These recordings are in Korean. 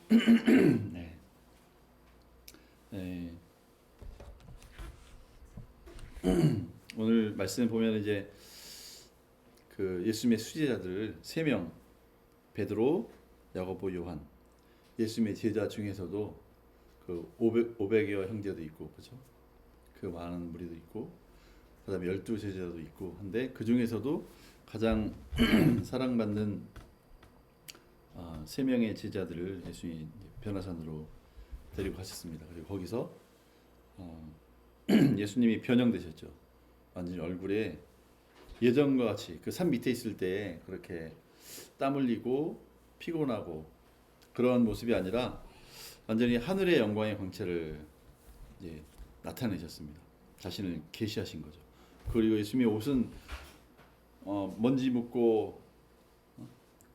네. 네. 오늘 말씀 보면 이제 그 예수님의 수제자들 3명, 베드로, 야고보, 요한, 예수님의 제자 중에서도 그 500여 형제도 있고, 그죠? 그 많은 무리도 있고, 그다음에 12 제자도 있고 한데 그 중에서도 가장 사랑받는 3명의 제자들을 예수님이 변화산으로 데리고 가셨습니다. 그리고 거기서 예수님이 변형되셨죠. 완전히 얼굴에 예전과 같이 그 산 밑에 있을 때 그렇게 땀 흘리고 피곤하고 그런 모습이 아니라 완전히 하늘의 영광의 광채를 이제 나타내셨습니다. 자신을 계시하신 거죠. 그리고 예수님의 옷은 먼지 묻고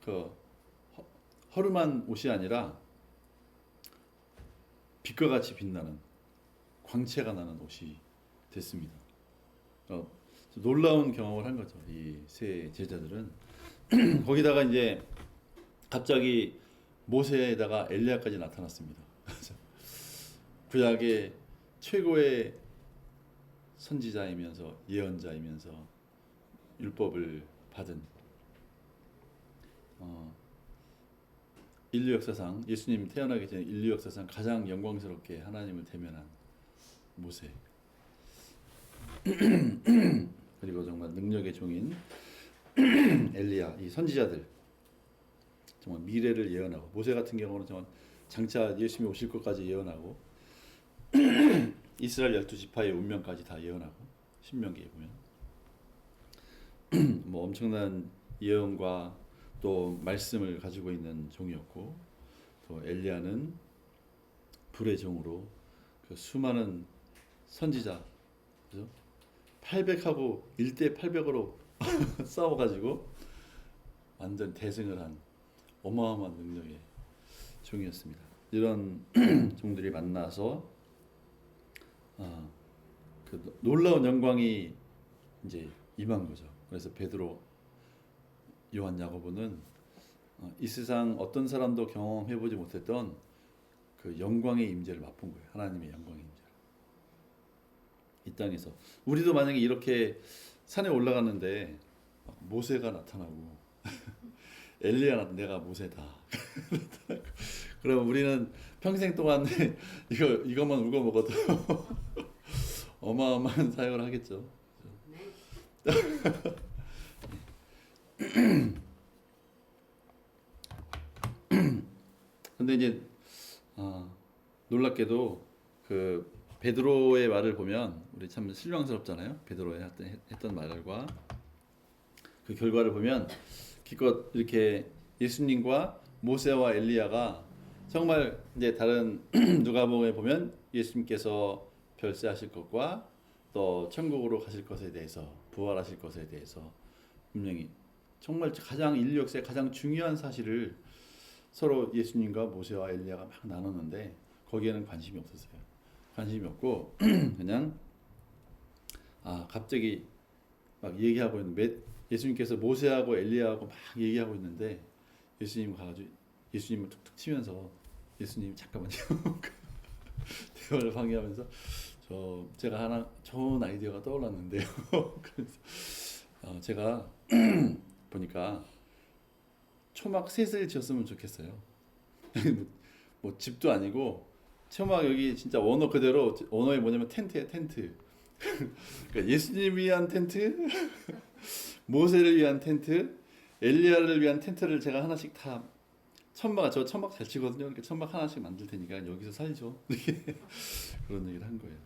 그 허름한 옷이 아니라 빛과 같이 빛나는 광채가 나는 옷이 됐습니다. 놀라운 경험을 한 거죠. 이 세 제자들은 거기다가 이제 갑자기 모세에다가 엘리야까지 나타났습니다. 구약의 최고의 선지자이면서 예언자이면서 율법을 받은 인류 역사상 예수님 태어나기 전에 인류 역사상 가장 영광스럽게 하나님을 대면한 모세 그리고 정말 능력의 종인 엘리야 이 선지자들 정말 미래를 예언하고 모세 같은 경우는 정말 장차 예수님이 오실 것까지 예언하고 이스라엘 12지파의 운명까지 다 예언하고 신명기에 보면 뭐 엄청난 예언과 또 말씀을 가지고 있는 종이었고 또 엘리야는 불의 종으로 그 수많은 선지자 그죠? 800하고 1대 800으로 싸워가지고 완전 대승을 한 어마어마한 능력의 종이었습니다. 이런 종들이 만나서 그 놀라운 영광이 이제 임한 거죠. 그래서 베드로, 요한, 야고보는 이 세상 어떤 사람도 경험해보지 못했던 그 영광의 임재를 맛본 거예요. 하나님의 영광의 임재를. 이 땅에서 우리도 만약에 이렇게 산에 올라갔는데 모세가 나타나고 엘리야 내가 모세다. 그럼 우리는 평생 동안 이것만 울고 먹어도 어마어마한 사역을 하겠죠. 근데 이제 놀랍게도 그 베드로의 말을 보면 우리 참 실망스럽잖아요. 베드로의 했던 말과 그 결과를 보면 기껏 이렇게 예수님과 모세와 엘리야가 정말 이제 다른 누가복음에 보면 예수님께서 별세하실 것과 또 천국으로 가실 것에 대해서 부활하실 것에 대해서 분명히 정말 가장 인류 역사의 가장 중요한 사실을 서로 예수님과 모세와 엘리야가 막 나눴는데 거기에는 관심이 없었어요. 관심이 없고 그냥 갑자기 막 얘기하고 있는 예수님께서 모세하고 엘리야하고 막 얘기하고 있는데 예수님 가가지고 예수님을 툭툭 치면서 예수님 잠깐만요 대화를 방해하면서 제가 하나 좋은 아이디어가 떠올랐는데요. 그래서 제가 보니까 초막 셋을 지었으면 좋겠어요. 뭐 집도 아니고 초막 여기 진짜 원어 그대로 원어에 뭐냐면 텐트예요. 텐트. 그러니까 예수님 위한 텐트, 모세를 위한 텐트, 엘리야를 위한 텐트를 제가 하나씩 다 저 천막 잘 치거든요. 그러니까 천막 하나씩 만들 테니까 여기서 살죠. 이렇게 그런 얘기를 한 거예요.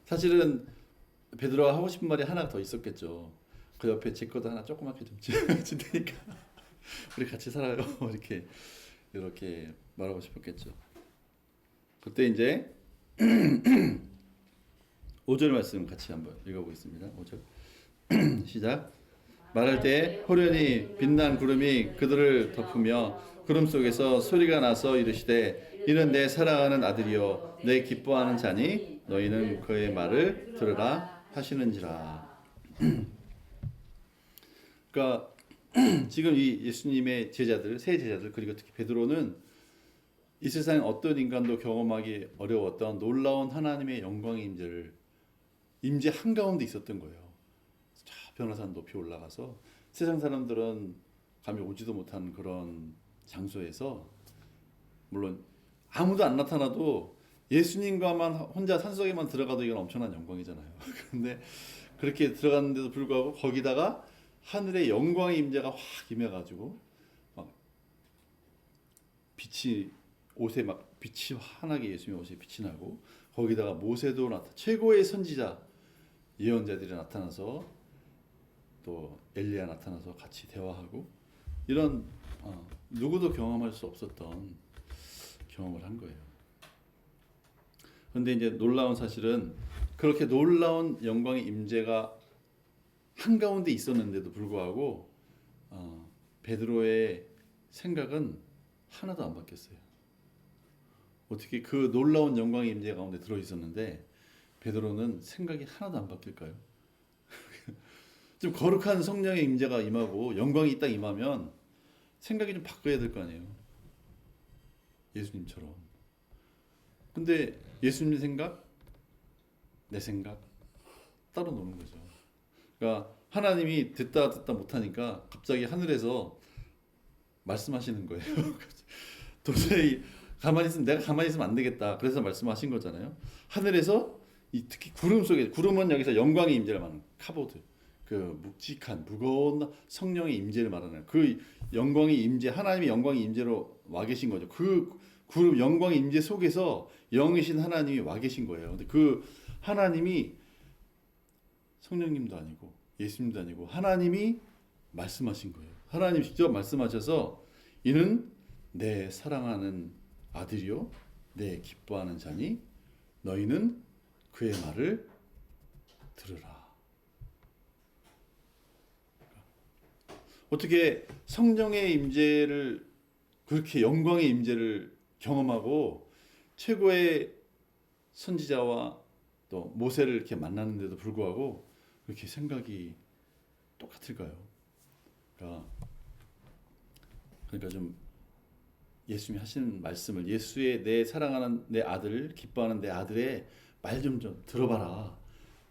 사실은 베드로가 하고 싶은 말이 하나 더 있었겠죠. 그 옆에 제 것도 하나 조그맣게 좀 줄 테니까 우리 같이 살아요. 이렇게 말하고 싶었겠죠. 그때 이제 5절 말씀 같이 한번 읽어보겠습니다. 5절 시작. 말할 때 호련히 빛난 구름이 그들을 덮으며 구름 속에서 소리가 나서 이르시되 이는 내 사랑하는 아들이요 내 기뻐하는 자니 너희는 그의 말을 들으라 하시는지라. 그러니까 지금 이 예수님의 제자들, 세 제자들 그리고 특히 베드로는 이 세상에 어떤 인간도 경험하기 어려웠던 놀라운 하나님의 영광의 임재 한가운데 있었던 거예요. 저 변호산 높이 올라가서 세상 사람들은 감히 오지도 못한 그런 장소에서 물론 아무도 안 나타나도 예수님과만 혼자 산속에만 들어가도 이건 엄청난 영광이잖아요. 그런데 그렇게 들어갔는데도 불구하고 거기다가 하늘의 영광의 임재가 확 임해가지고 막 빛이 옷에 막 빛이 환하게 예수님의 옷에 빛이 나고 거기다가 모세도 최고의 선지자 예언자들이 나타나서 또 엘리야 나타나서 같이 대화하고 이런 누구도 경험할 수 없었던 경험을 한 거예요. 그런데 이제 놀라운 사실은 그렇게 놀라운 영광의 임재가 한가운데 있었는데도 불구하고 베드로의 생각은 하나도 안 바뀌었어요. 어떻게 그 놀라운 영광의 임재 가운데 들어 있었는데 베드로는 생각이 하나도 안 바뀔까요? 좀 거룩한 성령의 임재가 임하고 영광이 딱 임하면 생각이 좀 바꿔야 될 거 아니에요. 예수님처럼. 근데 예수님 생각, 내 생각 따로 노는 거죠. 그러니까 하나님이 듣다 못하니까 갑자기 하늘에서 말씀하시는 거예요. 도저히 내가 가만히 있으면 안 되겠다. 그래서 말씀하신 거잖아요. 하늘에서 특히 구름 속에 구름은 여기서 영광의 임재를 말하는 카보드. 그 묵직한 무거운 성령의 임재를 말하는 그 영광의 임재 하나님의 영광의 임재로 와 계신 거죠. 그 구름 영광의 임재 속에서 영이신 하나님이 와 계신 거예요. 근데 그 하나님이 성령님도 아니고 예수님도 아니고 하나님이 말씀하신 거예요. 하나님 직접 말씀하셔서 이는 내 사랑하는 아들이요 내 기뻐하는 자니 너희는 그의 말을 들으라. 어떻게 성령의 임재를 그렇게 영광의 임재를 경험하고 최고의 선지자와 또 모세를 이렇게 만났는데도 불구하고 그렇게 생각이 똑같을까요? 그러니까 좀 예수님이 하시는 말씀을 예수의 내 사랑하는 내 아들 기뻐하는 내 아들의 말 좀 들어봐라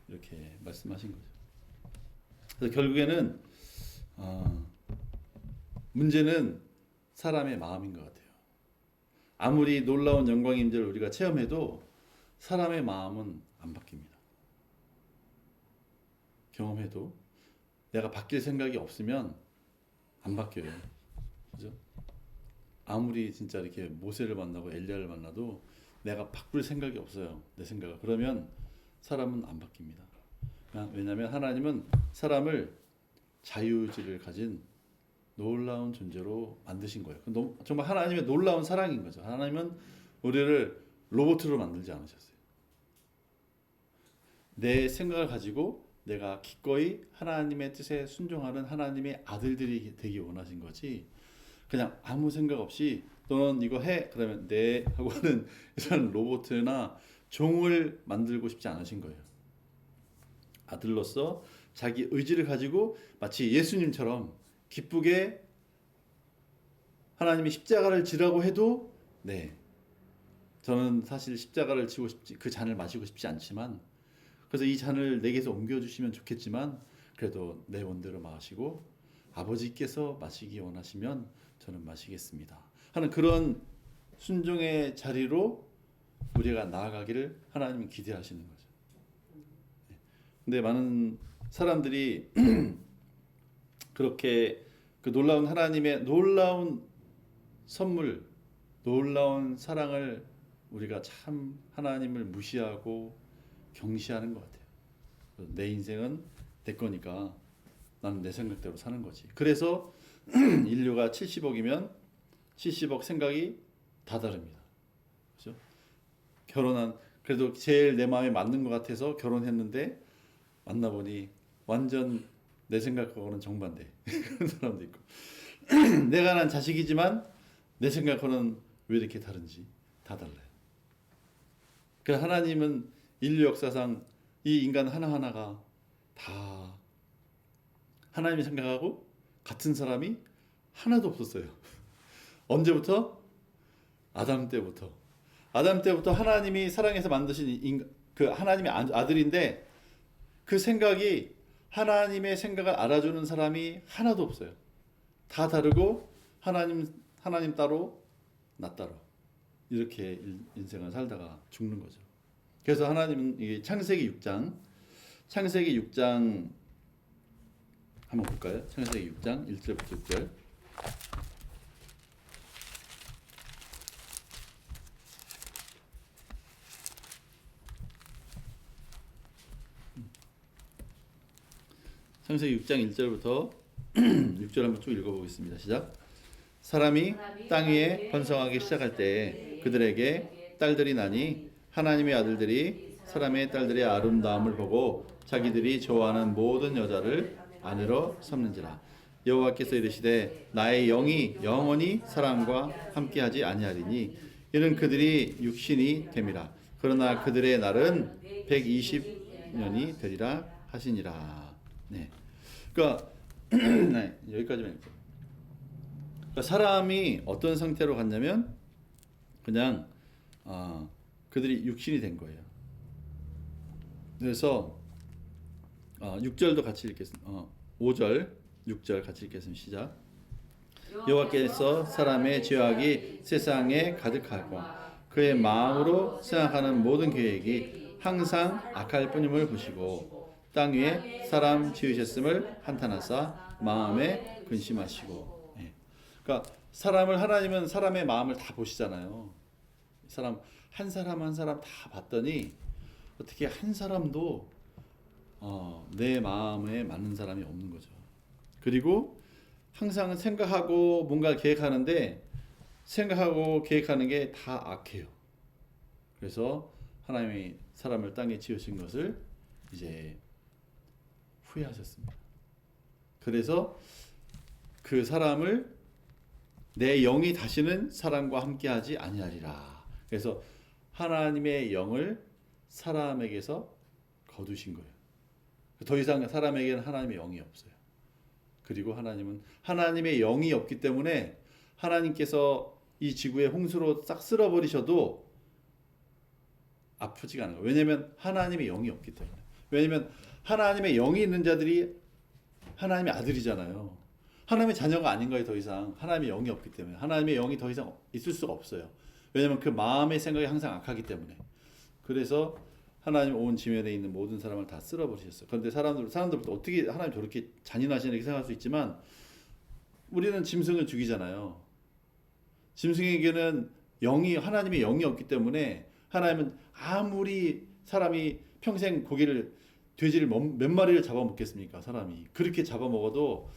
이렇게 말씀하신 거죠. 그래서 결국에는 문제는 사람의 마음인 것 같아요. 아무리 놀라운 영광의 임재를 우리가 체험해도 사람의 마음은 안 바뀝니다. 경험해도 내가 바뀔 생각이 없으면 안 바뀌어요. 그죠? 아무리 진짜 이렇게 모세를 만나고 엘리야를 만나도 내가 바꿀 생각이 없어요. 내 생각을. 그러면 사람은 안 바뀝니다. 왜냐하면 하나님은 사람을 자유의지를 가진 놀라운 존재로 만드신 거예요. 정말 하나님의 놀라운 사랑인 거죠. 하나님은 우리를 로봇으로 만들지 않으셨어요. 내 생각을 가지고 내가 기꺼이 하나님의 뜻에 순종하는 하나님의 아들들이 되기 원하신 거지. 그냥 아무 생각 없이 너는 이거 해 그러면 네 하고 하는 이런 로봇이나 종을 만들고 싶지 않으신 거예요. 아들로서 자기 의지를 가지고 마치 예수님처럼 기쁘게 하나님이 십자가를 지라고 해도 네 저는 사실 십자가를 지고 싶지 그 잔을 마시고 싶지 않지만 그래서 이 잔을 내게서 옮겨주시면 좋겠지만 그래도 내 원대로 마시고 아버지께서 마시기 원하시면 저는 마시겠습니다 하는 그런 순종의 자리로 우리가 나아가기를 하나님은 기대하시는 거죠. 근데 많은 사람들이 그렇게 그 놀라운 하나님의 놀라운 선물, 놀라운 사랑을 우리가 참 하나님을 무시하고 경시하는 것 같아요. 내 인생은 내 거니까 나는 내 생각대로 사는 거지. 그래서 인류가 70억이면 70억 생각이 다 다릅니다. 그렇죠? 그래도 제일 내 마음에 맞는 것 같아서 결혼했는데 만나보니 완전 내 생각하고는 정반대 그런 사람도 있고 내가 난 자식이지만 내 생각하고는 왜 이렇게 다른지 다 달라요. 그 하나님은 인류 역사상 이 인간 하나하나가 다 하나님이 생각하고 같은 사람이 하나도 없었어요. 언제부터? 아담 때부터. 아담 때부터 하나님이 사랑해서 만드신 그 하나님의 아들인데 그 생각이 하나님의 생각을 알아주는 사람이 하나도 없어요. 다 다르고 하나님 따로 나 따로 이렇게 인생을 살다가 죽는 거죠. 그래서 하나님은 이 창세기 6장 한번 볼까요? 창세기 6장 1절부터 6절. 창세기 6장 1절부터 6절 한번 쭉 읽어보겠습니다. 시작. 사람이 땅 위에 번성하기 시작할 때 그들에게 딸들이 나니 하나님의 아들들이 사람의 딸들의 아름다움을 보고 자기들이 좋아하는 모든 여자를 아내로 삼는지라. 여호와께서 이르시되 나의 영이 영원히 사람과 함께하지 아니하리니 이는 그들이 육신이 됨이라. 그러나 그들의 날은 120년이 되리라 하시니라. 네. 그러니까 네, 여기까지만 읽죠. 그러니까 사람이 어떤 상태로 갔냐면 그냥 그들이 육신이 된 거예요. 그래서 6절도 같이 읽겠습니다. 5절, 6절 같이 읽겠습니다. 시작. 여호와께서 사람의 죄악이 세상에 가득하고 그의 마음으로 생각하는 모든 계획이 항상 악할 뿐임을 보시고 땅 위에 사람 지으셨음을 한탄하사 마음에 근심하시고. 그러니까 하나님은 사람의 마음을 다 보시잖아요. 한 사람 다 봤더니 어떻게 한 사람도 내 마음에 맞는 사람이 없는 거죠. 그리고 항상 생각하고 뭔가 계획하는데 생각하고 계획하는 게 다 악해요. 그래서 하나님이 사람을 땅에 지으신 것을 이제 후회하셨습니다. 그래서 그 사람을 내 영이 다시는 사람과 함께하지 아니하리라. 그래서 하나님의 영을 사람에게서 거두신 거예요. 더 이상 사람에게는 하나님의 영이 없어요. 그리고 하나님은 하나님의 영이 없기 때문에 하나님께서 이 지구에 홍수로 싹 쓸어버리셔도 아프지가 않아요. 왜냐하면 하나님의 영이 없기 때문에. 왜냐하면 하나님의 영이 있는 자들이 하나님의 아들이잖아요. 하나님의 자녀가 아닌 거예요. 더 이상 하나님의 영이 없기 때문에. 하나님의 영이 더 이상 있을 수가 없어요. 왜냐하면 그 마음의 생각이 항상 악하기 때문에. 그래서 하나님 온 지면에 있는 모든 사람을 다 쓸어버리셨어요. 그런데 사람들부터 어떻게 하나님 저렇게 잔인하시나 이렇게 생각할 수 있지만 우리는 짐승을 죽이잖아요. 짐승에게는 하나님의 영이 없기 때문에 하나님은 아무리 사람이 평생 돼지를 몇 마리를 잡아먹겠습니까? 사람이 그렇게 잡아먹어도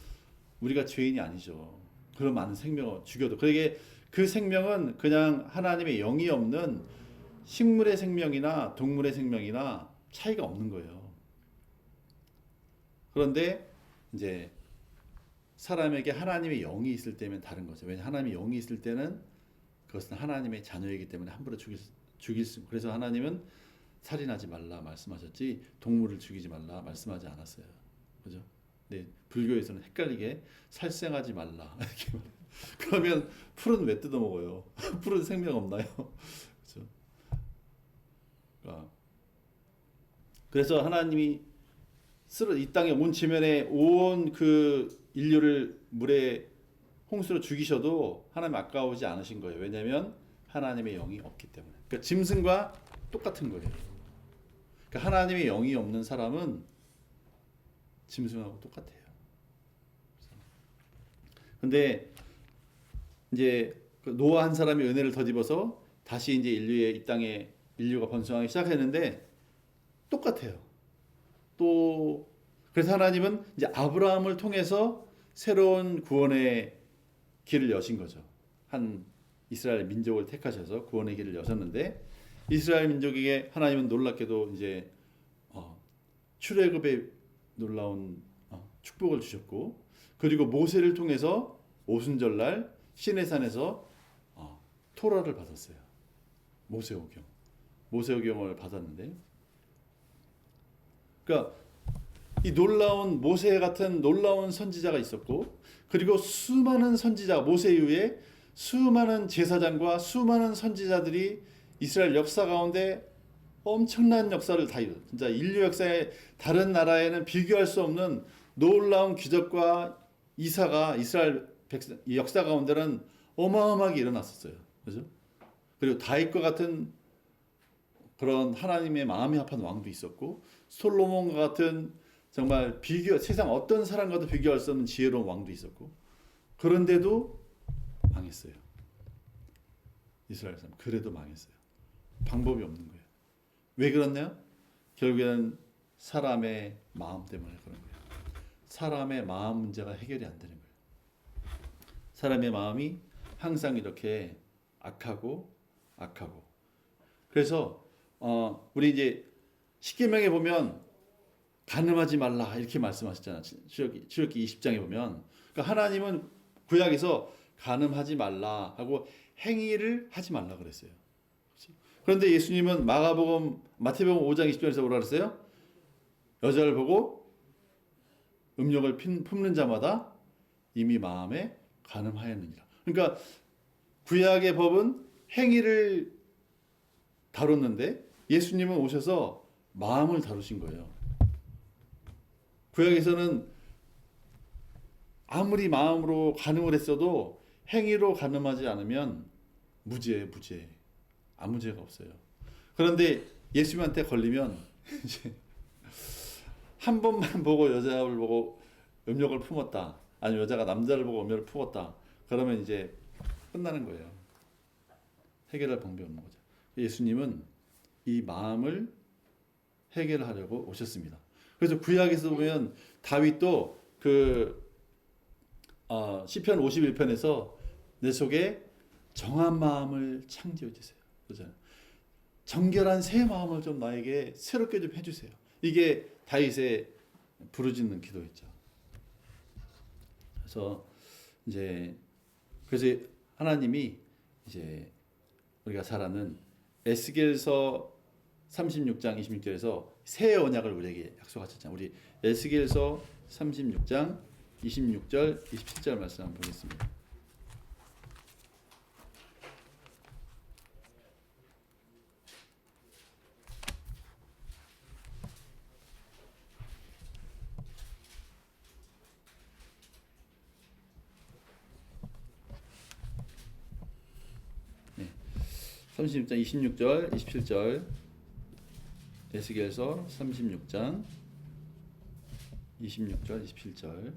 우리가 죄인이 아니죠. 그런 많은 생명을 죽여도. 그러게 그 생명은 그냥 하나님의 영이 없는 식물의 생명이나 동물의 생명이나 차이가 없는 거예요. 그런데 이제 사람에게 하나님의 영이 있을 때면 다른 거죠. 왜냐하면 하나님의 영이 있을 때는 그것은 하나님의 자녀이기 때문에 함부로 죽일 수. 그래서 하나님은 살인하지 말라 말씀하셨지 동물을 죽이지 말라 말씀하지 않았어요. 그죠? 네, 불교에서는 헷갈리게 살생하지 말라 이렇게 말해요. 그러면 풀은 왜 뜯어 먹어요? 풀은 생명 없나요? 그렇죠? 그래서 하나님이 이 땅에 온 지면에 온 그 인류를 물에 홍수로 죽이셔도 하나님 아까우지 않으신 거예요. 왜냐하면 하나님의 영이 없기 때문에. 그러니까 짐승과 똑같은 거예요. 그러니까 하나님의 영이 없는 사람은 짐승하고 똑같아요. 근데 이제 노아 한 사람이 은혜를 덧입어서 다시 이제 이 땅에 인류가 번성하기 시작했는데 똑같아요. 그래서 하나님은 이제 아브라함을 통해서 새로운 구원의 길을 여신 거죠. 한 이스라엘 민족을 택하셔서 구원의 길을 여셨는데 이스라엘 민족에게 하나님은 놀랍게도 이제 출애굽의 놀라운 축복을 주셨고 그리고 모세를 통해서 오순절날 시내산에서 토라를 받았어요. 모세오경을 받았는데 그러니까 이 놀라운 모세 같은 놀라운 선지자가 있었고, 그리고 수많은 선지자, 모세 이후에 수많은 제사장과 수많은 선지자들이 이스라엘 역사 가운데 엄청난 역사를 다 이룬, 진짜 인류 역사에 다른 나라에는 비교할 수 없는 놀라운 기적과 이사가 이스라엘 이 역사 가운데는 어마어마하게 일어났었어요. 그죠? 그리고 다윗과 같은 그런 하나님의 마음이 합한 왕도 있었고, 솔로몬과 같은 정말 세상 어떤 사람과도 비교할 수 없는 지혜로운 왕도 있었고, 그런데도 망했어요. 이스라엘 사람 그래도 망했어요. 방법이 없는 거예요. 왜 그렇냐? 결국에는 사람의 마음 때문에 그런 거예요. 사람의 마음 문제가 해결이 안 되는 거예요. 사람의 마음이 항상 이렇게 악하고. 그래서 우리 이제 십계명에 보면 간음하지 말라 이렇게 말씀하셨잖아요. 출애굽기 20장에 보면, 그러니까 하나님은 구약에서 간음하지 말라 하고 행위를 하지 말라 그랬어요. 그런데 예수님은 마태복음 5장 20절에서 뭐라 그랬어요? 여자를 보고 음욕을 품는 자마다 이미 마음에 간음하였느니라. 그러니까 구약의 법은 행위를 다뤘는데 예수님은 오셔서 마음을 다루신 거예요. 구약에서는 아무리 마음으로 간음을 했어도 행위로 간음하지 않으면 무죄. 아무 죄가 없어요. 그런데 예수님한테 걸리면 이제 한 번만 보고 여자를 보고 음욕을 품었다, 아니면 여자가 남자를 보고 음욕을 품었다, 그러면 이제 끝나는 거예요. 해결할 방법이 없는 거죠. 예수님은 이 마음을 해결하려고 오셨습니다. 그래서 구약에서 보면 다윗도 시편 51편에서 내 속에 정한 마음을 창조해 주세요. 그렇잖아요. 정결한 새 마음을 좀 나에게 새롭게 좀 해주세요. 이게 다윗의 부르짖는 기도였죠. 그래서 하나님이 이제 우리가 잘 아는 에스겔서 36장 26절에서 새 언약을 우리에게 약속하셨잖아요. 우리 에스겔서 36장 26절 27절 말씀 한번 보겠습니다. 네. 36장 26절 27절 에스겔서 36장 26절 27절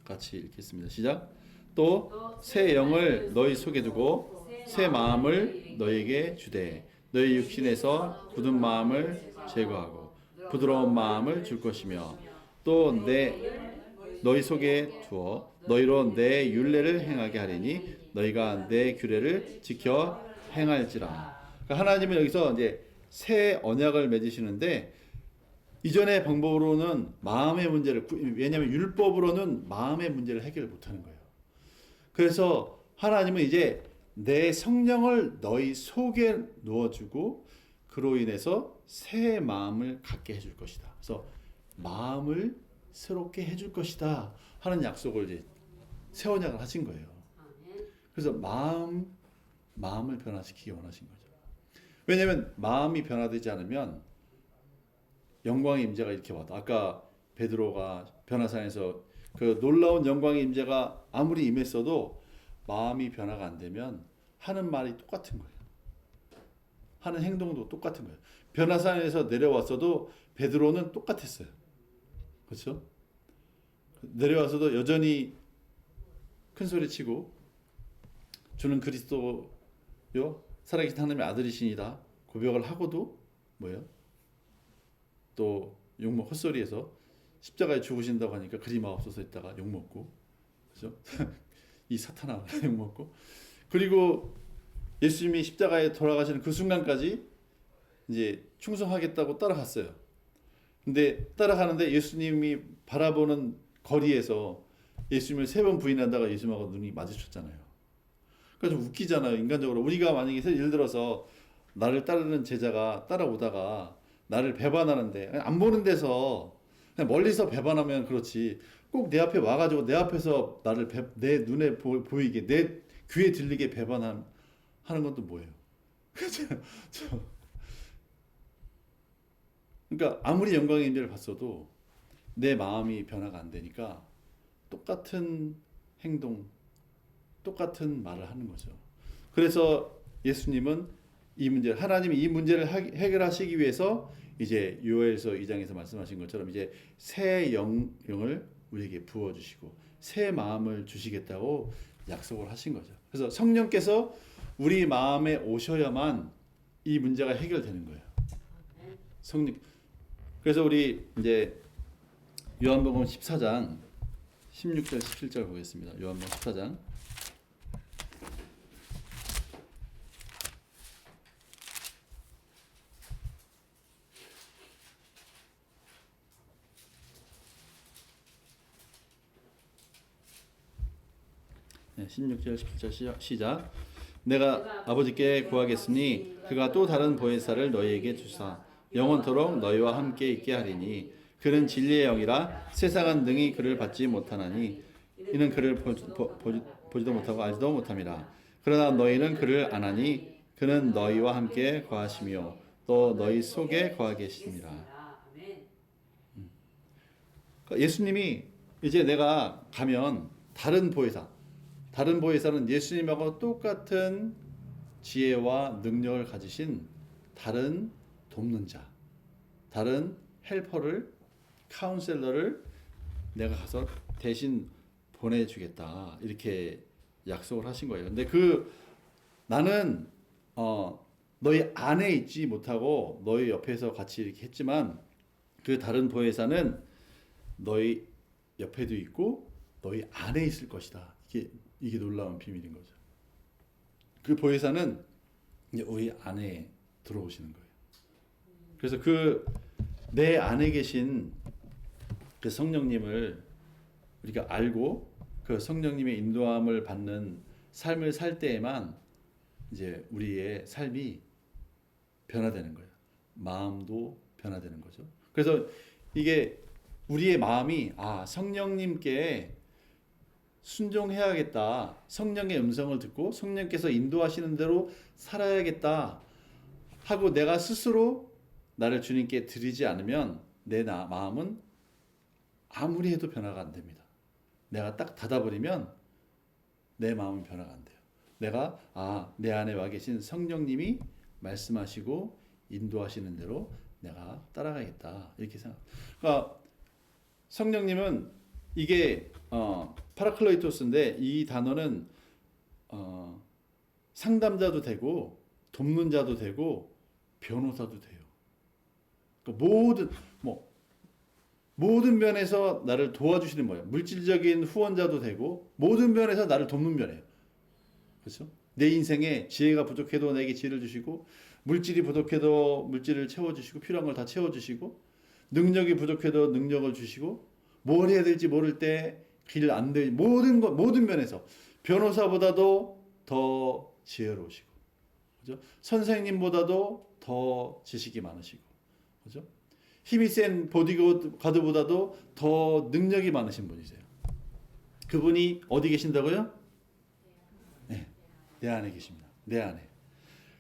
같이 읽겠습니다. 시작. 또 새 영을 너희 속에 두고 새 마음을 너희에게 주되 너희 육신에서 굳은 마음을 제거하고 부드러운 마음을 줄 것이며 또 너희 속에 두어 너희로 내 율례를 행하게 하리니 너희가 내 규례를 지켜 행할지라. 그러니까 하나님은 여기서 이제 새 언약을 맺으시는데, 이전의 방법으로는 마음의 문제를, 왜냐하면 율법으로는 마음의 문제를 해결 못하는 거예요. 그래서 하나님은 이제 내 성령을 너희 속에 넣어주고 그로 인해서 새 마음을 갖게 해줄 것이다. 그래서 마음을 새롭게 해줄 것이다 하는 약속을 이제 새 언약을 하신 거예요. 그래서 마음을 변화시키기 원하신 거죠. 왜냐하면 마음이 변화되지 않으면 영광의 임재가 이렇게 와도, 아까 베드로가 변화산에서 그 놀라운 영광의 임재가 아무리 임했어도 마음이 변화가 안 되면 하는 말이 똑같은 거예요. 하는 행동도 똑같은 거예요. 변화산에서 내려왔어도 베드로는 똑같았어요. 그렇죠? 내려와서도 여전히 큰 소리 치고 주는 그리스도요 살아계신 하나님의 아들이시니다 고백을 하고도 뭐예요? 또 욕먹 헛소리에서 십자가에 죽으신다고 하니까 그리 마옵소서 했다가 욕먹고, 그죠? 이 사탄아 욕먹고, 그리고 예수님이 십자가에 돌아가시는 그 순간까지 이제 충성하겠다고 따라갔어요. 근데 따라가는데 예수님이 바라보는 거리에서 예수님을 3번 부인한다가 예수님하고 눈이 마주쳤잖아요. 그러니까 좀 웃기잖아요. 인간적으로 우리가 만약에 예를 들어서 나를 따르는 제자가 따라오다가 나를 배반하는데 안 보는 데서 그냥 멀리서 배반하면 그렇지. 꼭 내 앞에 와가지고 내 앞에서 나를 내 눈에 보이게 내 귀에 들리게 배반하는 건 또 뭐예요? 저- 그러니까 아무리 영광의 임재를 봤어도 내 마음이 변화가 안 되니까 똑같은 행동, 똑같은 말을 하는 거죠. 그래서 예수님은 하나님이 이 문제를 해결하시기 위해서 이제 요엘서 2장에서 말씀하신 것처럼 이제 새 영을 우리에게 부어주시고 새 마음을 주시겠다고 약속을 하신 거죠. 그래서 성령께서 우리 마음에 오셔야만 이 문제가 해결되는 거예요. 성령. 그래서 우리 이제 요한복음 14장 16절 17절 보겠습니다. 요한복음 14장 네, 16절 17절 시작. 내가 아버지께 구하겠으니 그가 또 다른 보혜사를 너희에게 주사 영원토록 너희와 함께 있게 하리니 그는 진리의 영이라 세상은 능히 그를 받지 못하나니 이는 그를 보지도 못하고 알지도 못함이라. 그러나 너희는 그를 아나니 그는 너희와 함께 거하시며 또 너희 속에 거하게 계시니라. 예수님이 이제 내가 가면 다른 보혜사는 예수님하고 똑같은 지혜와 능력을 가지신 다른 돕는 자, 다른 헬퍼를, 카운셀러를 내가 가서 대신 보내주겠다. 이렇게 약속을 하신 거예요. 근데 나는 너희 안에 있지 못하고 너희 옆에서 같이 이렇게 했지만 그 다른 보혜사는 너희 옆에도 있고 너희 안에 있을 것이다. 이게 놀라운 비밀인 거죠. 그 보혜사는 이제 우리 안에 들어오시는 거예요. 그래서 내 안에 계신 그 성령님을 우리가 알고 그 성령님의 인도함을 받는 삶을 살 때에만 이제 우리의 삶이 변화되는 거예요. 마음도 변화되는 거죠. 그래서 이게 우리의 마음이 성령님께 순종해야겠다. 성령의 음성을 듣고 성령께서 인도하시는 대로 살아야겠다 하고 내가 스스로 나를 주님께 드리지 않으면 내 마음은 아무리 해도 변화가 안 됩니다. 내가 딱 닫아버리면 내 마음은 변화가 안 돼요. 내가 내 안에 와 계신 성령님이 말씀하시고 인도하시는 대로 내가 따라가겠다 이렇게 생각. 그러니까 성령님은 이게 파라클레이토스인데 이 단어는 상담자도 되고 돕는 자도 되고 변호사도 돼요. 그러니까 모든 면에서 나를 도와주시는 거예요. 물질적인 후원자도 되고 모든 면에서 나를 돕는 면이에요. 그렇죠? 내 인생에 지혜가 부족해도 내게 지혜를 주시고 물질이 부족해도 물질을 채워주시고 필요한 걸 다 채워주시고 능력이 부족해도 능력을 주시고 뭘 해야 될지 모를 때 길 안 돼. 모든 면에서 변호사보다도 더 지혜로우시고, 그죠? 선생님보다도 더 지식이 많으시고, 그죠? 힘이 센 보디가드보다도 더 능력이 많으신 분이세요. 그분이 어디 계신다고요? 네, 내 안에 계십니다. 내 안에.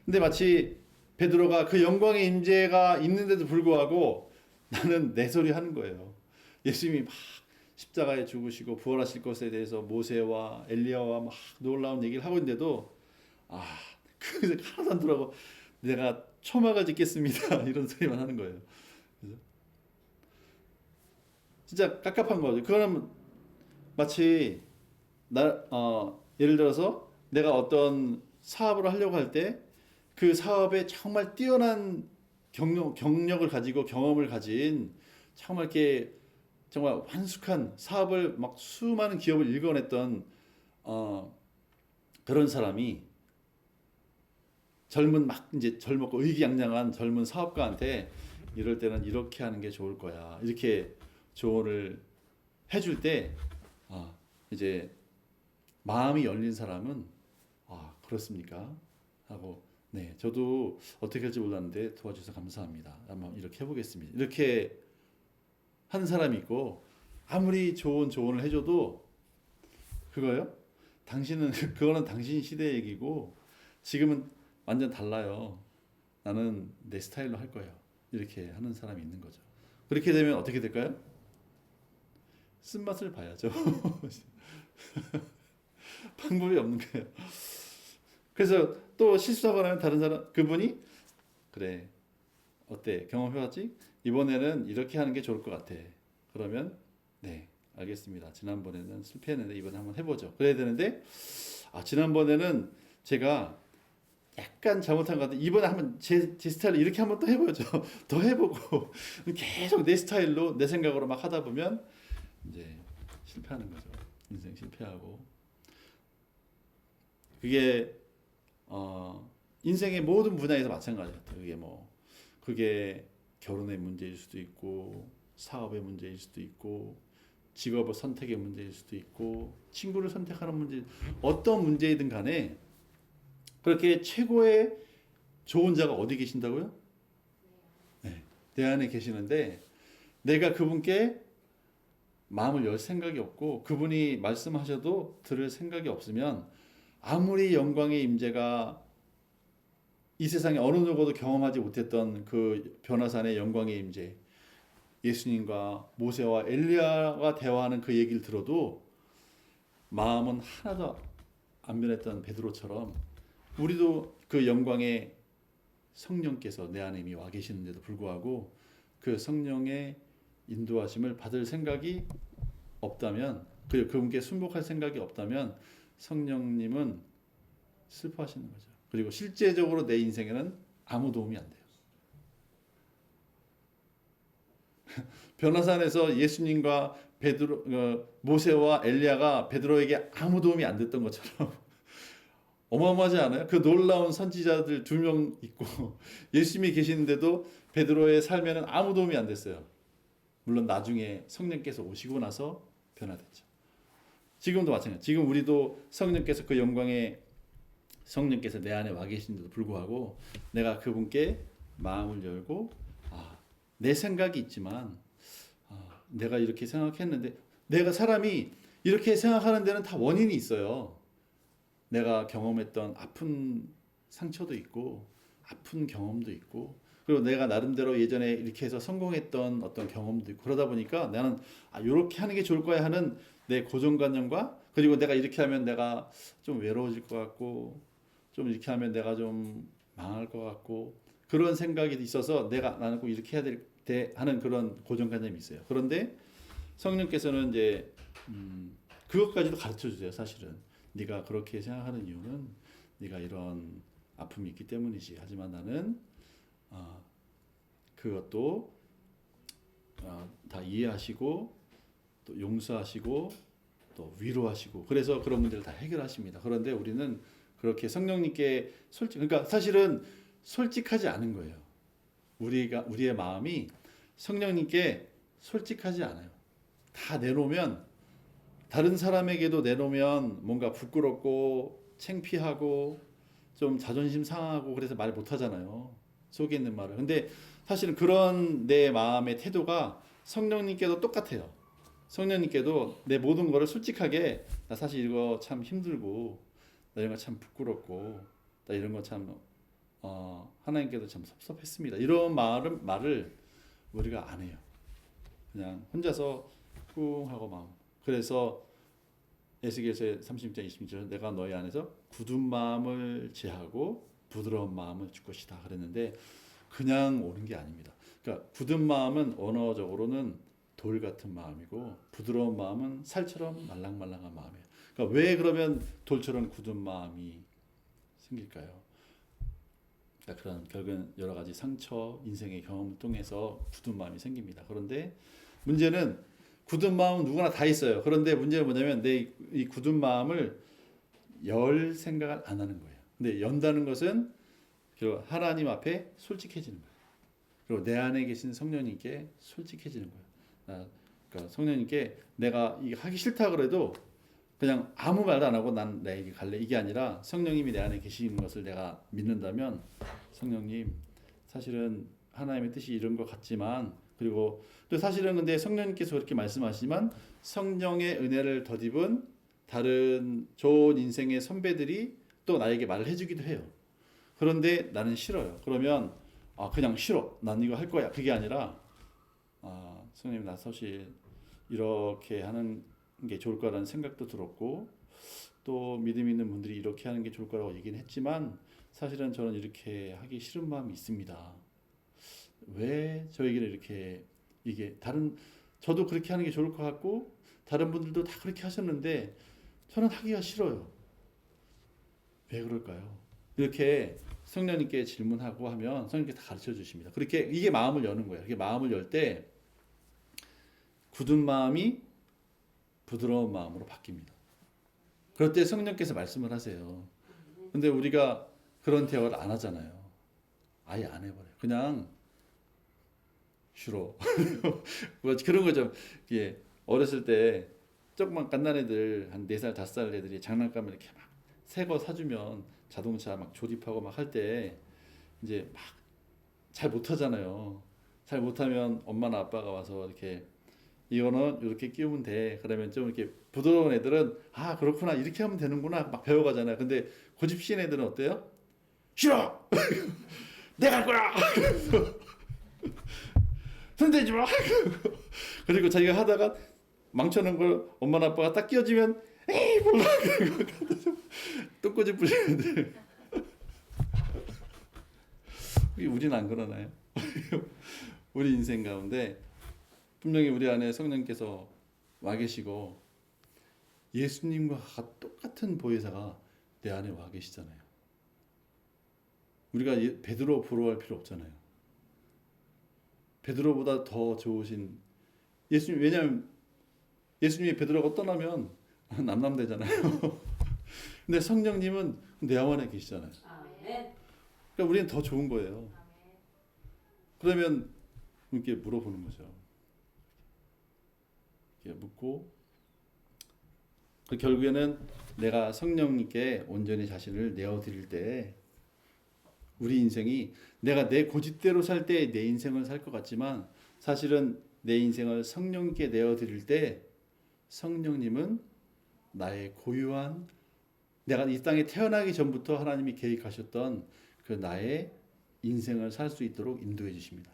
근데 마치 베드로가 그 영광의 임재가 있는데도 불구하고 나는 내 소리 하는 거예요. 예수님이 막 십자가에 죽으시고 부활하실 것에 대해서 모세와 엘리야와 막 놀라운 얘기를 하고 있는데도 그래서 하나도 안 들어가고 내가 초막을 짓겠습니다 이런 소리만 하는 거예요. 그래서 진짜 깝깝한 거죠. 그거는 마치 예를 들어서 내가 어떤 사업을 하려고 할 때 그 사업에 정말 뛰어난 경력을 가지고 경험을 가진 정말 이렇게 정말 완숙한 사업을 막 수많은 기업을 일궈냈던 그런 사람이 젊었고 의기양양한 젊은 사업가한테 이럴 때는 이렇게 하는 게 좋을 거야 이렇게 조언을 해줄 때 이제 마음이 열린 사람은 그렇습니까? 하고 네 저도 어떻게 할지 몰랐는데 도와주셔서 감사합니다. 한번 이렇게 해보겠습니다. 이렇게 하는 사람이 있고 아무리 좋은 조언을 해줘도 그거요? 당신은 그거는 당신 시대 얘기고 지금은 완전 달라요. 나는 내 스타일로 할 거예요. 이렇게 하는 사람이 있는 거죠. 그렇게 되면 어떻게 될까요? 쓴맛을 봐야죠. 방법이 없는 거예요. 그래서 또 실수하거나 하면 다른 사람 그분이 그래 어때 경험해봤지? 이번에는 이렇게 하는 게 좋을 것 같아. 그러면 네 알겠습니다. 지난번에는 실패했는데 이번에 한번 해보죠. 그래야 되는데 지난번에는 제가 약간 잘못한 것 같아. 이번에 한번 제 스타일로 이렇게 한번 또 해보죠. 더 해보고 계속 내 스타일로 내 생각으로 막 하다 보면 이제 실패하는 거죠. 인생 실패하고 그게 인생의 모든 분야에서 마찬가지 같아요. 그게 결혼의 문제일 수도 있고 사업의 문제일 수도 있고 직업의 선택의 문제일 수도 있고 친구를 선택하는 문제 어떤 문제이든 간에 그렇게 최고의 좋은 자가 어디 계신다고요? 네, 내 안에 계시는데 내가 그분께 마음을 열 생각이 없고 그분이 말씀하셔도 들을 생각이 없으면 아무리 영광의 임재가 이 세상에 어느 누구도 경험하지 못했던 그 변화산의 영광의 임재 예수님과 모세와 엘리야가 대화하는 그 얘기를 들어도 마음은 하나도 안 변했던 베드로처럼 우리도 그 영광의 성령께서 내 안에 이미 와 계시는데도 불구하고 그 성령의 인도하심을 받을 생각이 없다면 그분께 순복할 생각이 없다면 성령님은 슬퍼하시는 거죠. 그리고 실제적으로 내 인생에는 아무 도움이 안 돼요. 변화산에서 예수님과 모세와 엘리야가 베드로에게 아무 도움이 안 됐던 것처럼 어마어마하지 않아요? 그 놀라운 선지자들 2명 있고 예수님이 계시는데도 베드로의 삶에는 아무 도움이 안 됐어요. 물론 나중에 성령께서 오시고 나서 변화됐죠. 지금도 마찬가지. 지금 우리도 성령께서 그 영광의 성령께서 내 안에 와 계신데도 불구하고 내가 그분께 마음을 열고 내 생각이 있지만 내가 이렇게 생각했는데 내가 사람이 이렇게 생각하는 데는 다 원인이 있어요. 내가 경험했던 아픈 상처도 있고 아픈 경험도 있고 그리고 내가 나름대로 예전에 이렇게 해서 성공했던 어떤 경험도 있고 그러다 보니까 나는 이렇게 하는 게 좋을 거야 하는 내 고정관념과 그리고 내가 이렇게 하면 내가 좀 외로워질 것 같고 좀 이렇게 하면 내가 좀 망할 것 같고 그런 생각이 있어서 나는 꼭 이렇게 해야 돼 하는 그런 고정관념이 있어요. 그런데 성령께서는 이제 그것까지도 가르쳐 주세요. 사실은 네가 그렇게 생각하는 이유는 네가 이런 아픔이 있기 때문이지. 하지만 나는 그것도 다 이해하시고 또 용서하시고 또 위로하시고 그래서 그런 문제를 다 해결하십니다. 그런데 우리는 그렇게 성령님께 그러니까 사실은 솔직하지 않은 거예요. 우리의 마음이 성령님께 솔직하지 않아요. 다 내놓으면 다른 사람에게도 내놓으면 뭔가 부끄럽고 창피하고 좀 자존심 상하고 그래서 말 못 하잖아요. 속에 있는 말을. 근데 사실은 그런 내 마음의 태도가 성령님께도 똑같아요. 성령님께도 내 모든 거를 솔직하게 나 사실 이거 참 힘들고 나 이런 거 참 부끄럽고 나 이런 거 참 하나님께도 참 섭섭했습니다. 이런 말을 우리가 안 해요. 그냥 혼자서 쿵 하고 마음. 그래서 에스겔서의 30장 26절 내가 너희 안에서 굳은 마음을 제하고 부드러운 마음을 줄 것이다 그랬는데 그냥 오는 게 아닙니다. 그러니까 굳은 마음은 언어적으로는 돌 같은 마음이고 부드러운 마음은 살처럼 말랑말랑한 마음이에요. 그러니까 왜 그러면 돌처럼 굳은 마음이 생길까요? 그러니까 그런 결국은 여러 가지 상처, 인생의 경험을 통해서 굳은 마음이 생깁니다. 그런데 문제는 굳은 마음은 누구나 다 있어요. 그런데 문제는 뭐냐면 내 이 굳은 마음을 열 생각을 안 하는 거예요. 근데 연다는 것은 하나님 앞에 솔직해지는 거예요. 그리고 내 안에 계신 성령님께 솔직해지는 거예요. 그러니까 성령님께 내가 이거 하기 싫다 그래도 그냥 아무 말도 안 하고 난 내 얘기 갈래 이게 아니라 성령님이 내 안에 계시는 것을 내가 믿는다면 성령님 사실은 하나님의 뜻이 이런 것 같지만 그리고 또 사실은 근데 성령님께서 그렇게 말씀하시지만 성령의 은혜를 덧입은 다른 좋은 인생의 선배들이 또 나에게 말을 해주기도 해요. 그런데 나는 싫어요. 그러면 그냥 싫어. 난 이거 할 거야. 그게 아니라 성령님 나 사실 이렇게 하는 게 좋을 거라는 생각도 들었고 또 믿음 있는 분들이 이렇게 하는 게 좋을 거라고 얘기는 했지만 사실은 저는 이렇게 하기 싫은 마음이 있습니다. 왜 저에게는 이렇게 이게 저도 그렇게 하는 게 좋을 것 같고 다른 분들도 다 그렇게 하셨는데 저는 하기가 싫어요. 왜 그럴까요? 이렇게 성령님께 질문하고 하면 성령님께서 다 가르쳐 주십니다. 그렇게 이게 마음을 여는 거예요. 이게 마음을 열 때 굳은 마음이 부드러운 마음으로 바뀝니다. 그럴 때 성령께서 말씀을 하세요. 근데 우리가 그런 대화를 안 하잖아요. 아예 안 해버려요. 그냥 싫어. 뭐 그런 거죠. 예, 어렸을 때 조그만 갓난애들 한 4살, 5살 애들이 장난감을 이렇게 막 새 거 사주면 자동차 막 조립하고 막 할 때 이제 막 잘 못하잖아요. 잘 못하면 엄마나 아빠가 와서 이렇게 이거는 이렇게 끼우면 돼. 그러면 좀 이렇게 부드러운 애들은 그렇구나 이렇게 하면 되는구나 막 배워가잖아요. 근데 고집신 애들은 어때요? 싫어. 내가 할 거야. 손대지 마. 그리고 자기가 하다가 망쳐놓은 걸 엄마나 아빠가 딱 끼워주면 에이 몰라. 똥꼬집 부리는데 우리는 안 그러나요? 우리 인생 가운데 분명히 우리 안에 성령께서 와 계시고 예수님과 똑같은 보혜사가 내 안에 와 계시잖아요. 우리가 베드로 부러워할 필요 없잖아요. 베드로보다 더 좋으신 예수님, 왜냐하면 예수님이 베드로가 떠나면 남남되잖아요. 근데 성령님은 내 안에 계시잖아요. 그러니까 우리는 더 좋은 거예요. 그러면 이렇게 물어보는 거죠. 이렇게 묻고 결국에는 내가 성령님께 온전히 자신을 내어드릴 때 우리 인생이 내가 내 고집대로 살 때 내 인생을 살 것 같지만 사실은 내 인생을 성령님께 내어드릴 때 성령님은 나의 고유한 내가 이 땅에 태어나기 전부터 하나님이 계획하셨던 그 나의 인생을 살 수 있도록 인도해 주십니다.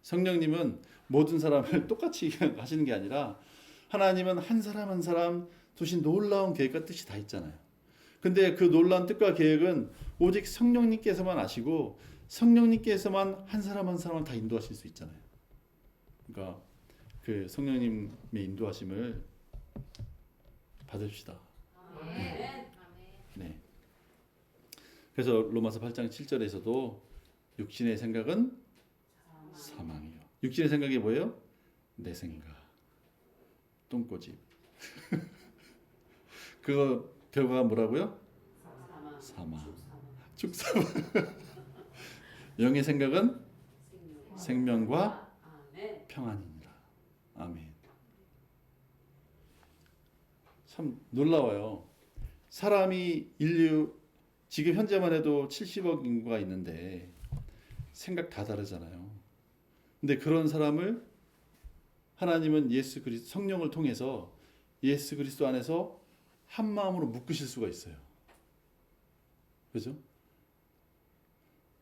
성령님은 모든 사람을 똑같이 하시는 게 아니라 하나님은 한 사람 한 사람 두신 놀라운 계획과 뜻이 다 있잖아요. 근데 그 놀라운 뜻과 계획은 오직 성령님께서만 아시고 성령님께서만 한 사람 한 사람을 다 인도하실 수 있잖아요. 그러니까 그 성령님의 인도하심을 받읍시다. 네. 그래서 로마서 8장 7절에서도 육신의 생각은 사망이요. 육신의 생각이 뭐예요? 내 생각. 똥꼬집. 그거 결과가 뭐라고요? 사망. 죽사망. 영의 생각은 생명과 평안이니라. 아멘. 참 놀라워요. 사람이 인류 지금 현재만 해도 70억 인구가 있는데 생각 다 다르잖아요. 근데 그런 사람을 하나님은 예수 그리스도 성령을 통해서 예수 그리스도 안에서 한 마음으로 묶으실 수가 있어요. 그죠?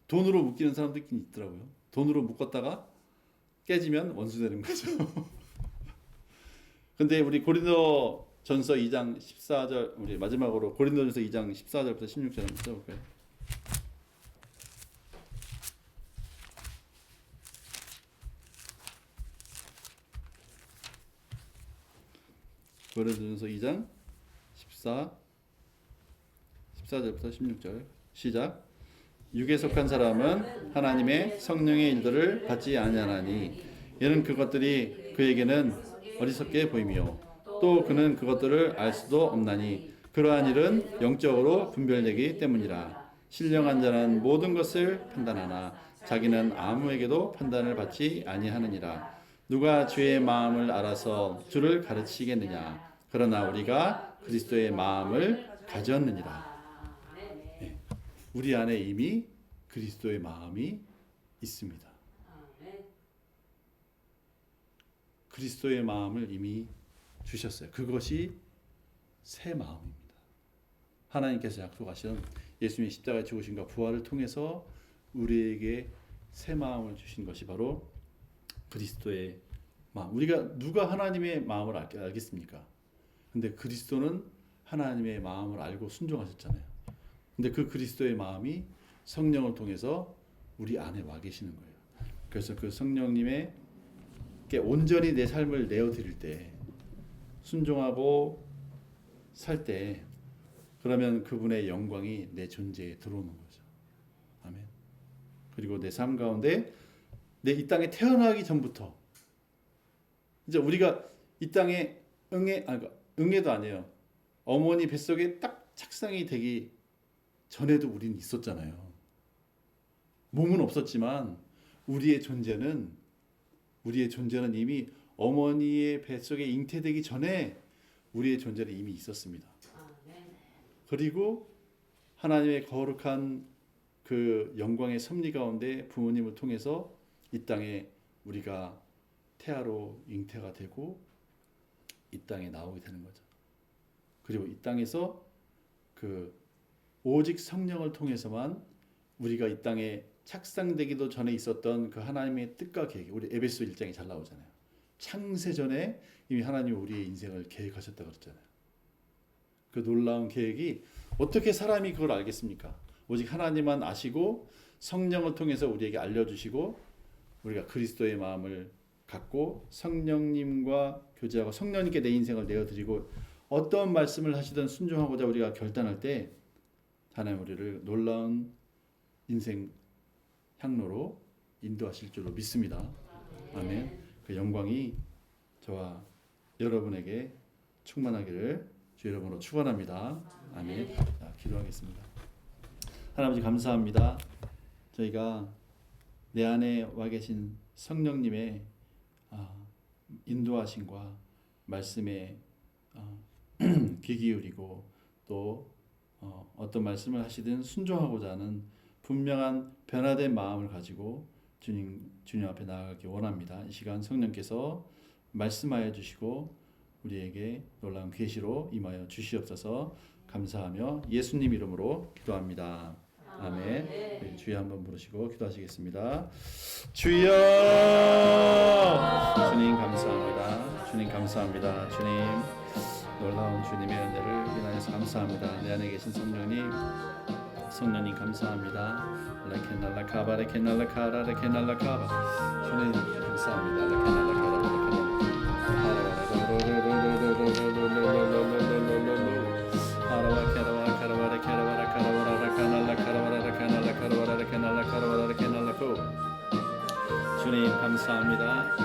돈으로 묶이는 사람도 있긴 있더라고요. 돈으로 묶었다가 깨지면 원수 되는 거죠. 근데 우리 고린도전서 2장 14절 우리 마지막으로 고린도전서 2장 14절부터 16절 한번 써볼까요? 고린도전서 2장 14절부터 16절 시작. 육에 속한 사람은 하나님의 성령의 일들을 받지 아니하나니 이는 그것들이 그에게는 어리석게 보이며 또 그는 그것들을 알 수도 없나니 그러한 일은 영적으로 분별되기 때문이라. 신령한 자는 모든 것을 판단하나 자기는 아무에게도 판단을 받지 아니하느니라. 누가 주의 마음을 알아서 주를 가르치겠느냐. 그러나 우리가 그리스도의 마음을 가졌느니라. 네. 우리 안에 이미 그리스도의 마음이 있습니다. 그리스도의 마음을 이미 주셨어요. 그것이 새 마음입니다. 하나님께서 약속하신 예수님의 십자가의 죽으심과 부활을 통해서 우리에게 새 마음을 주신 것이 바로 그리스도의 마음. 우리가 누가 하나님의 마음을 알겠습니까? 근데 그리스도는 하나님의 마음을 알고 순종하셨잖아요. 근데 그 그리스도의 마음이 성령을 통해서 우리 안에 와 계시는 거예요. 그래서 그 성령님에게 온전히 내 삶을 내어드릴 때, 순종하고 살 때, 그러면 그분의 영광이 내 존재에 들어오는 거죠. 아멘. 그리고 내 삶 가운데 내 이 땅에 태어나기 전부터, 이제 우리가 이 땅에 응애도 아니에요. 어머니 뱃속에 딱 착상이 되기 전에도 우리는 있었잖아요. 몸은 없었지만 우리의 존재는 이미 어머니의 뱃속에 잉태되기 전에 우리의 존재는 이미 있었습니다. 그리고 하나님의 거룩한 그 영광의 섭리 가운데 부모님을 통해서 이 땅에 우리가 태아로 잉태가 되고 이 땅에 나오게 되는 거죠. 그리고 이 땅에서 그 오직 성령을 통해서만 우리가 이 땅에 착상되기도 전에 있었던 그 하나님의 뜻과 계획, 우리 에베소 1장에 잘 나오잖아요. 창세전에 이미 하나님이 우리의 인생을 계획하셨다고 그랬잖아요. 그 놀라운 계획이 어떻게 사람이 그걸 알겠습니까? 오직 하나님만 아시고 성령을 통해서 우리에게 알려주시고 우리가 그리스도의 마음을 갖고 성령님과 교제하고 성령님께 내 인생을 내어드리고 어떤 말씀을 하시든 순종하고자 우리가 결단할 때 하나님 우리를 놀라운 인생 향로로 인도하실 줄로 믿습니다. 아멘. 그 영광이 저와 여러분에게 충만하기를 주 여러분으로 축원합니다. 아멘. 자, 기도하겠습니다. 하나님 감사합니다. 저희가 내 안에 와 계신 성령님의 인도하심과 말씀에 귀 기울이고 또 어떤 말씀을 하시든 순종하고자 하는 분명한 변화된 마음을 가지고 주님 앞에 나아가기 원합니다. 이 시간 성령께서 말씀하여 주시고 우리에게 놀라운 계시로 임하여 주시옵소서. 감사하며 예수님 이름으로 기도합니다. 아멘. 주여 한번 부르시고 기도하시겠습니다. 주여! 주님 감사합니다. 주님 감사합니다. 주님 놀라운 주님의 은혜를 인하여서 감사합니다. 내 안에 계신 성령님 감사합니다. 라케날라카바 레케날라카라 레케날라카바 주님 감사합니다. 주님 감사합니다.